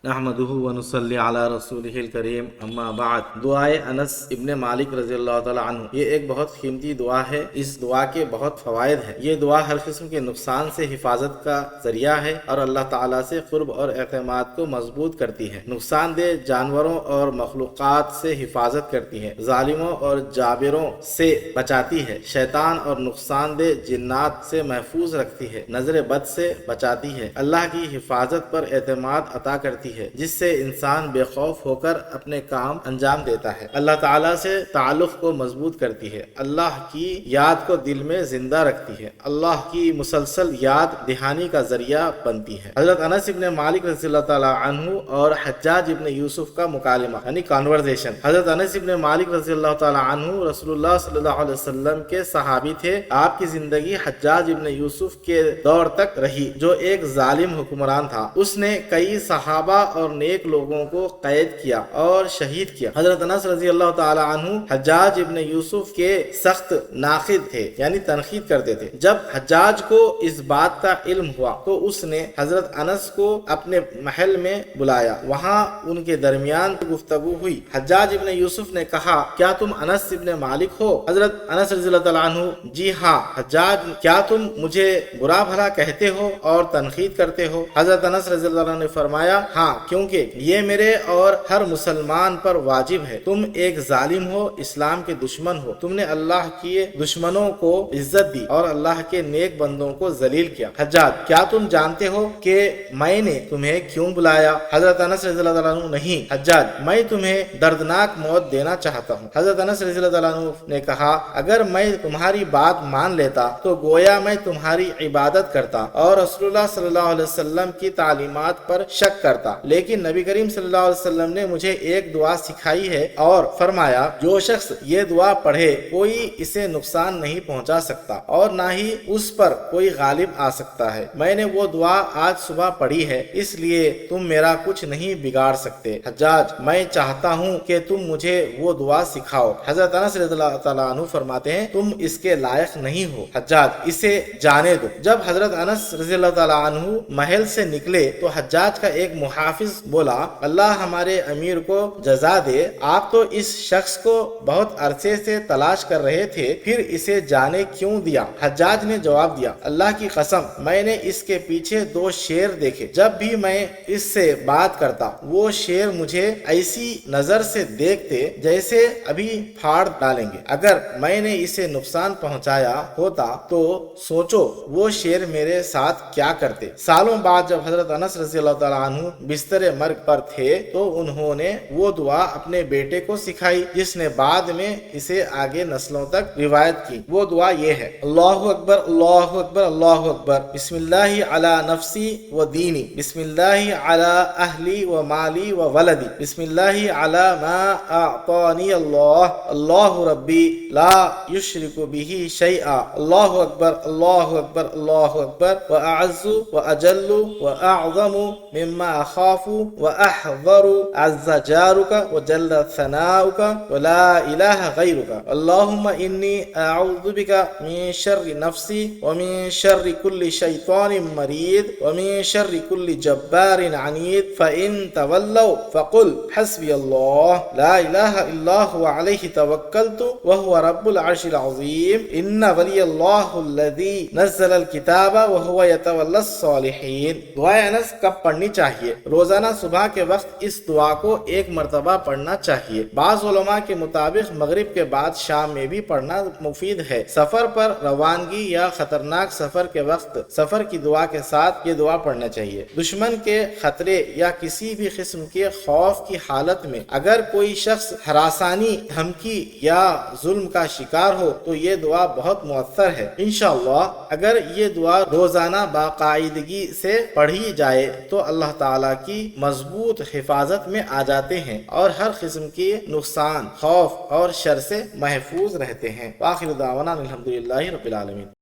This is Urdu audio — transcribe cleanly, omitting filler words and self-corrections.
نحمدہ ونصلی علی رسولہ الکریم اما بعد۔ دعائے انس ابن مالک رضی اللہ تعالی عنہ، یہ ایک بہت قیمتی دعا ہے۔ اس دعا کے بہت فوائد ہیں۔ یہ دعا ہر قسم کے نقصان سے حفاظت کا ذریعہ ہے اور اللہ تعالیٰ سے قرب اور اعتماد کو مضبوط کرتی ہے۔ نقصان دہ جانوروں اور مخلوقات سے حفاظت کرتی ہے، ظالموں اور جابروں سے بچاتی ہے، شیطان اور نقصان دہ جنات سے محفوظ رکھتی ہے، نظر بد سے بچاتی ہے، اللہ کی حفاظت پر اعتماد عطا کرتی ہے، جس سے انسان بے خوف ہو کر اپنے کام انجام دیتا ہے، اللہ تعالیٰ سے تعلق کو مضبوط کرتی ہے، اللہ کی یاد کو دل میں زندہ رکھتی ہے، اللہ کی مسلسل یاد دہانی کا ذریعہ بنتی ہے۔ حضرت انس ابن مالک رضی اللہ تعالیٰ عنہ اور حجاج ابن یوسف کا مکالمہ یعنی کانورزیشن۔ حضرت انس ابن مالک رضی اللہ تعالیٰ عنہ رسول اللہ صلی اللہ علیہ وسلم کے صحابی تھے۔ آپ کی زندگی حجاج ابن یوسف کے دور تک رہی، جو ایک ظالم حکمران تھا۔ اس نے کئی صحابہ اور نیک لوگوں کو قید کیا اور شہید کیا۔ حضرت انس رضی اللہ تعالی عنہ حجاج ابن یوسف کے سخت ناقد تھے، یعنی تنقید کرتے تھے۔ جب حجاج کو اس بات کا علم ہوا تو اس نے حضرت انس کو اپنے محل میں بلایا، وہاں ان کے درمیان گفتگو ہوئی۔ حجاج ابن یوسف نے کہا، کیا تم انس ابن مالک ہو؟ حضرت انس رضی اللہ تعالی عنہ، جی ہاں۔ حجاج، کیا تم مجھے برا بھلا کہتے ہو اور تنقید کرتے ہو؟ حضرت انس رضی اللہ عنہ نے فرمایا، ہاں، کیونکہ یہ میرے اور ہر مسلمان پر واجب ہے۔ تم ایک ظالم ہو، اسلام کے دشمن ہو، تم نے اللہ کے دشمنوں کو عزت دی اور اللہ کے نیک بندوں کو ذلیل کیا۔ حجاج، کیا تم جانتے ہو کہ میں نے تمہیں کیوں بلایا؟ حضرت انس رضی اللہ عنہ، نہیں۔ حجاج، میں تمہیں دردناک موت دینا چاہتا ہوں۔ حضرت انس رضی اللہ عنہ نے کہا، اگر میں تمہاری بات مان لیتا تو گویا میں تمہاری عبادت کرتا اور رسول اللہ صلی اللہ علیہ وسلم کی تعلیمات پر شک کرتا، لیکن نبی کریم صلی اللہ علیہ وسلم نے مجھے ایک دعا سکھائی ہے اور فرمایا، جو شخص یہ دعا پڑھے کوئی اسے نقصان نہیں پہنچا سکتا اور نہ ہی اس پر کوئی غالب آ سکتا ہے۔ میں نے وہ دعا آج صبح پڑھی ہے، اس لیے تم میرا کچھ نہیں بگاڑ سکتے۔ حجاج، میں چاہتا ہوں کہ تم مجھے وہ دعا سکھاؤ۔ حضرت انس رضی اللہ تعالیٰ عنہ فرماتے ہیں، تم اس کے لائق نہیں ہو۔ حجاج، اسے جانے دو۔ جب حضرت انس رضی اللہ تعالیٰ عنہ محل سے نکلے تو حجاج کا ایک محافظ بولا، اللہ ہمارے امیر کو جزا دے، آپ تو اس شخص کو بہت عرصے سے تلاش کر رہے تھے، پھر اسے جانے کیوں دیا؟ حجاج نے جواب دیا، اللہ کی قسم، میں نے اس کے پیچھے 2 شیر دیکھے، جب بھی میں اس سے بات کرتا وہ شیر مجھے ایسی نظر سے دیکھتے جیسے ابھی پھاڑ ڈالیں گے۔ اگر میں نے اسے نقصان پہنچایا ہوتا تو سوچو وہ شیر میرے ساتھ کیا کرتے۔ سالوں بعد جب حضرت انس رضی اللہ تعالیٰ عنہ بستر مرگ پر تھے تو انہوں نے وہ دعا اپنے بیٹے کو سکھائی، جس نے بعد میں اسے آگے نسلوں تک روایت کی۔ وہ دعا یہ ہے، اللہ اکبر اللہ اکبر اللہ اکبر، بسم اللہ علی نفسی و دینی، بسم اللہ علی اہلی و مالی و ولدی، بسم اللہ علی ما اعطانی اللہ، اللہ ربی لا یشرک بہ شیئا، اللہ اکبر اللہ اکبر اللہ اکبر، واعز واجل واعظم مما اخاف واحذر، عز جارك وجل ثناؤك ولا اله غيرك، اللهم اني اعوذ بك من شر نفسي ومن شر كل شيطان مريد ومن شر كل جبار عنيد، فان تولوا فقل حسبي الله لا اله الا هو عليه توكلت وهو رب العرش العظيم، ان ولي الله الذي نزل الكتاب وهو يتولى الصالحين۔ دعائے انس کب پڑھنی چاہیے؟ روزانہ صبح کے وقت اس دعا کو 1 مرتبہ پڑھنا چاہیے۔ بعض علماء کے مطابق مغرب کے بعد شام میں بھی پڑھنا مفید ہے۔ سفر پر روانگی یا خطرناک سفر کے وقت سفر کی دعا کے ساتھ یہ دعا پڑھنا چاہیے۔ دشمن کے خطرے یا کسی بھی قسم کے خوف کی حالت میں اگر کوئی شخص ہراسانی، دھمکی یا ظلم کا شکار ہو تو یہ دعا بہت مؤثر ہے۔ انشاءاللہ اگر یہ دعا روزانہ باقاعدگی سے پڑھی جائے تو اللہ تعالیٰ کی مضبوط حفاظت میں آ جاتے ہیں اور ہر قسم کے نقصان، خوف اور شر سے محفوظ رہتے ہیں۔ وآخر دعوانا الحمدللہ رب العالمین۔